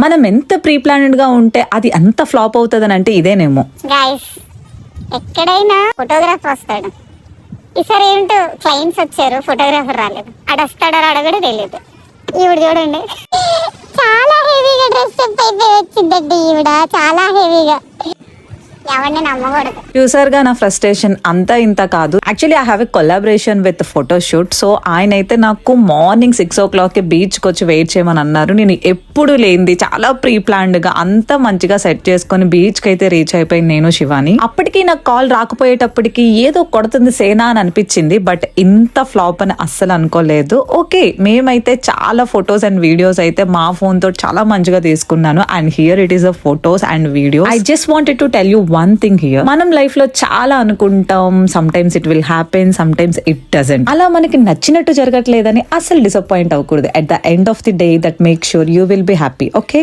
మనం ఎంత pre planned గా ఉంటే అది అంత ఫ్లాప్ అవుతుంది అంటే ఇదేనేమో. గైస్ ఎక్కడైనా ఫోటోగ్రాఫర్ వస్తాడు, ఈసారి ఏంటో క్లయింట్స్ వచ్చారు, ఫోటోగ్రాఫర్ రాలేదు. ఆడ వస్తాడో రాడో కూడా తెలియదు. ఈవిడ చూడండి చాలా హెవీగా డ్రెస్ అప్ అయిపోయి వచ్చిందండి. ఈవిడ చాలా హెవీగా, ఎవరిని నమ్మకూడదు. చూసారుగా నా ఫ్రస్ట్రేషన్ అంతా ఇంత కాదు. Actually I have a collaboration with photoshoot. So ఆయన అయితే నాకు మార్నింగ్ 6 o'clock బీచ్కి వచ్చి వెయిట్ చేయమని అన్నారు. నేను ఎప్పుడు లేనిది చాలా ప్రీ ప్లాన్డ్ గా అంతా మంచిగా సెట్ చేసుకుని బీచ్కి అయితే రీచ్ అయిపోయింది నేను శివాని. అప్పటికి నాకు కాల్ రాకపోయేటప్పటికి ఏదో కొడుతుంది సేనా అని అనిపించింది. బట్ ఇంత ఫ్లాప్ అని అస్సలు అనుకోలేదు. ఓకే, మేమైతే చాలా ఫొటోస్ అండ్ వీడియోస్ అయితే మా ఫోన్ తో చాలా మంచిగా తీసుకున్నాను. And here it is a photos and videos. I just wanted to tell you one thing here. మనం లైఫ్ లో చాలా అనుకుంటాం, some times it will happen, some times it doesn't. అలా మనకి నచ్చినట్టు జరగట్లేదని అసలు డిసప్పాయింట్ అవ్వకూడదు. At the end of the day that make sure you will be happy. Okay.